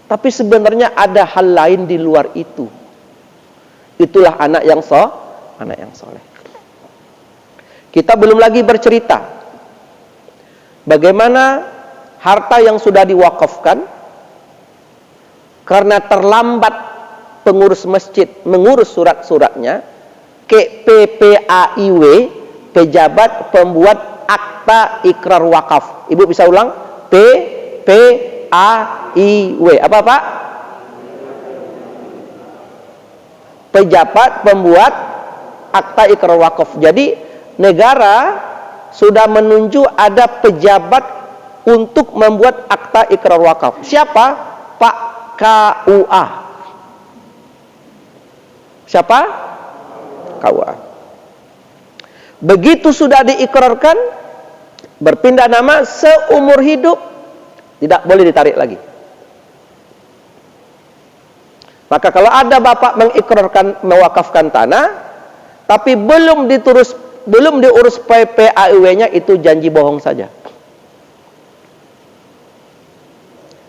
A: Tapi sebenarnya ada hal lain di luar itu. Itulah anak yang soleh. Kita belum lagi bercerita bagaimana harta yang sudah diwakafkan karena terlambat pengurus masjid mengurus surat-suratnya, PPAIW, pejabat pembuat akta ikrar wakaf. Ibu bisa ulang? PPAIW. Apa Pak? Pejabat pembuat akta ikrar wakaf. Jadi negara sudah menunjuk ada pejabat untuk membuat akta ikrar wakaf. Siapa? Pak KUA. Siapa? KUA. Begitu sudah diikrarkan, berpindah nama seumur hidup, tidak boleh ditarik lagi. Maka kalau ada bapak mengikrarkan mewakafkan tanah, tapi belum diurus PPAIW-nya, itu janji bohong saja.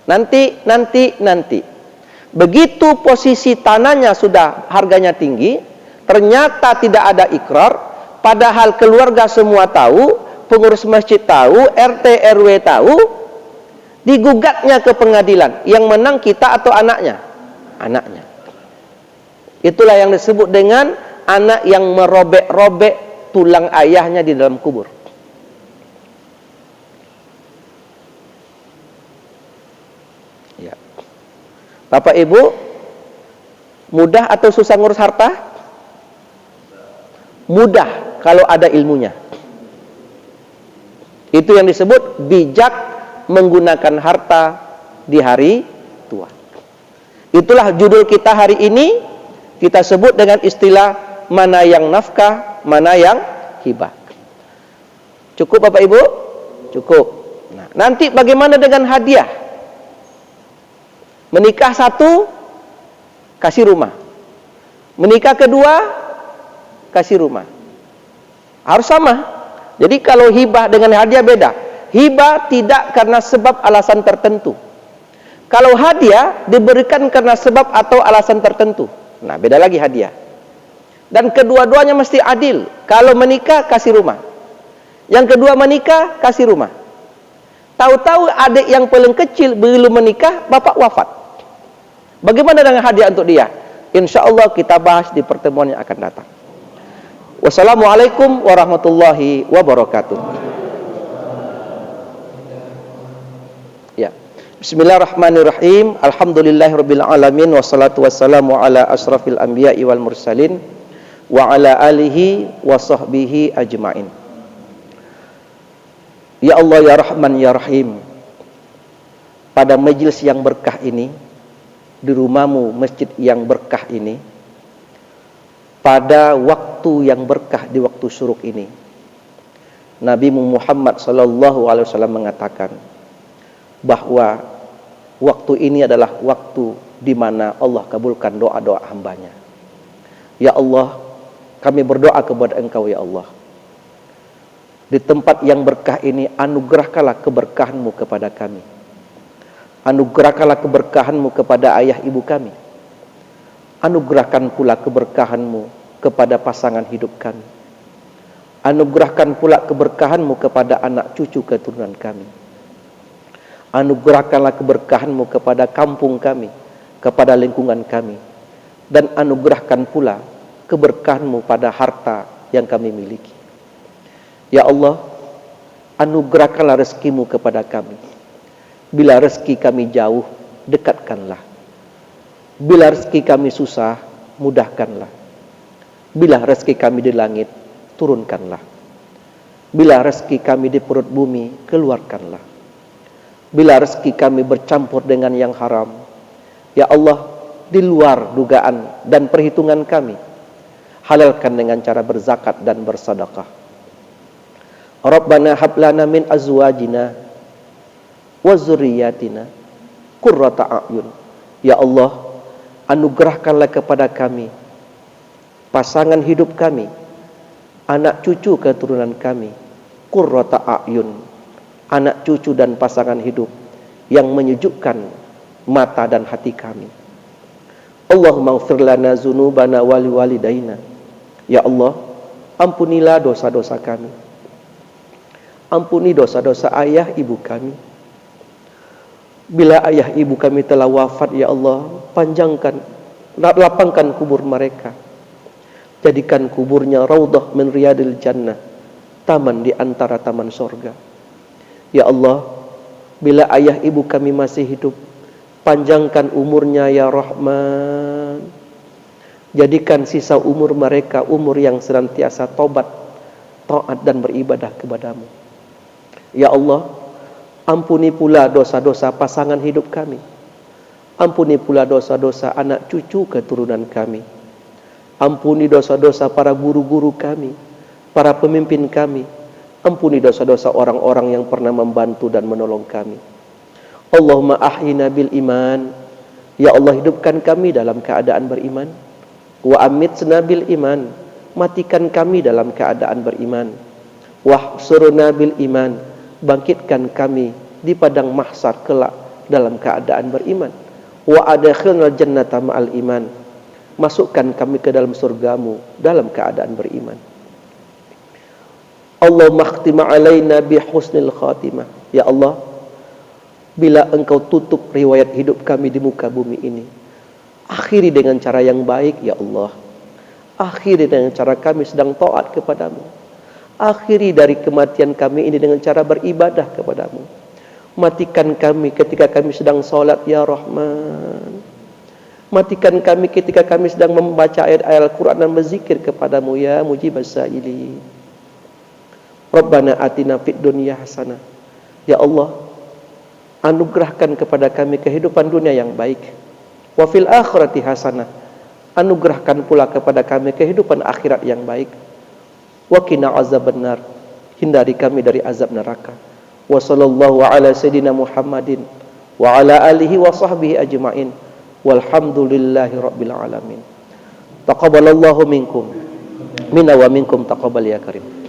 A: Nanti. Begitu posisi tanahnya sudah harganya tinggi, ternyata tidak ada ikrar, padahal keluarga semua tahu, pengurus masjid tahu, RT RW tahu, digugatnya ke pengadilan. Yang menang kita atau anaknya? Anaknya. Itulah yang disebut dengan anak yang merobek-robek tulang ayahnya di dalam kubur. Ya. Bapak Ibu, mudah atau susah ngurus harta? Mudah kalau ada ilmunya. Itu yang disebut bijak menggunakan harta di hari tua. Itulah judul kita hari ini. Kita sebut dengan istilah mana yang nafkah, mana yang hibah. Cukup Bapak Ibu? Cukup. Nah, nanti bagaimana dengan hadiah? Menikah 1, kasih rumah. Menikah kedua, kasih rumah. Harus sama. Jadi kalau hibah dengan hadiah beda. Hibah tidak karena sebab alasan tertentu. Kalau hadiah diberikan karena sebab atau alasan tertentu. Nah, beda lagi hadiah. Dan kedua-duanya mesti adil. Kalau menikah, kasih rumah. Yang kedua menikah, kasih rumah. Tahu-tahu adik yang paling kecil belum menikah, bapak wafat. Bagaimana dengan hadiah untuk dia? Insya Allah kita bahas di pertemuan yang akan datang. Wassalamualaikum warahmatullahi wabarakatuh. Ya. Bismillahirrahmanirrahim. Alhamdulillahirabbil alamin wassalatu wassalamu ala asrafil anbiya'i wal mursalin wa ala alihi wa sahbihi ajmain. Ya Allah ya Rahman ya Rahim. Pada majelis yang berkah ini, di rumahmu masjid yang berkah ini, pada waktu yang berkah di waktu syuruk ini, Nabi Muhammad SAW mengatakan bahwa waktu ini adalah waktu di mana Allah kabulkan doa-doa hambanya. Ya Allah, kami berdoa kepada Engkau ya Allah. Di tempat yang berkah ini, anugerahkanlah keberkahan-Mu kepada kami. Anugerahkanlah keberkahan-Mu kepada ayah ibu kami. Anugerahkan pula keberkahan-Mu kepada pasangan hidup kami. Anugerahkan pula keberkahan-Mu kepada anak cucu keturunan kami. Anugerahkanlah keberkahan-Mu kepada kampung kami, kepada lingkungan kami. Dan anugerahkan pula keberkahan-Mu pada harta yang kami miliki. Ya Allah, anugerahkanlah rezeki-Mu kepada kami. Bila rezeki kami jauh, dekatkanlah. Bila rezeki kami susah, mudahkanlah. Bila rezeki kami di langit, turunkanlah. Bila rezeki kami di perut bumi, keluarkanlah. Bila rezeki kami bercampur dengan yang haram, ya Allah, di luar dugaan dan perhitungan kami, halalkan dengan cara berzakat dan bersedekah. Rabbana hab lana min azwajina wa dzurriyyatina qurrata a'yun. Ya Allah, anugerahkanlah kepada kami, pasangan hidup kami, anak cucu keturunan kami, qurrata a'yun, anak cucu dan pasangan hidup yang menyejukkan mata dan hati kami. Allahumma ighfir lana dzunubana wa liwalidayna. Ya Allah, ampunilah dosa-dosa kami. Ampuni dosa-dosa ayah ibu kami. Bila ayah ibu kami telah wafat, ya Allah, lapangkan kubur mereka. Jadikan kuburnya raudhah min riyadil jannah, taman di antara taman sorga. Ya Allah, bila ayah ibu kami masih hidup, panjangkan umurnya ya Rahman. Jadikan sisa umur mereka umur yang senantiasa tobat, taat dan beribadah kepadamu. Ya Allah, ampuni pula dosa-dosa pasangan hidup kami. Ampuni pula dosa-dosa anak cucu keturunan kami. Ampuni dosa-dosa para guru-guru kami, para pemimpin kami. Ampuni dosa-dosa orang-orang yang pernah membantu dan menolong kami. Allahumma ahyina bil iman. Ya Allah, hidupkan kami dalam keadaan beriman. Wa amitna bil iman. Matikan kami dalam keadaan beriman. Wahsurna bil iman. Bangkitkan kami di padang mahsyar kelak dalam keadaan beriman. Wa adkhilnal jannata ma'al iman. Masukkan kami ke dalam surgamu dalam keadaan beriman. Allahumma khtim alaina bi husnil khatimah. Ya Allah, bila Engkau tutup riwayat hidup kami di muka bumi ini, akhiri dengan cara yang baik ya Allah. Akhiri dengan cara kami sedang taat kepadamu. Akhiri dari kematian kami ini dengan cara beribadah kepadamu. Matikan kami ketika kami sedang salat ya Rahman. Matikan kami ketika kami sedang membaca ayat-ayat Al-Quran dan berzikir kepadamu ya Mujibas Sa'ili. Rabbana atina fid dunya hasanah. Ya Allah, anugerahkan kepada kami kehidupan dunia yang baik. Wa fil akhirati hasanah. Anugerahkan pula kepada kami kehidupan akhirat yang baik. Wa qina azabannar. Hindari kami dari azab neraka. Wa sallallahu ala sayyidina Muhammadin wa ala alihi wa sahbihi ajma'in. Walhamdulillahi rabbil alamin. Taqabbalallahu minkum minna wa minkum taqabbal ya karim.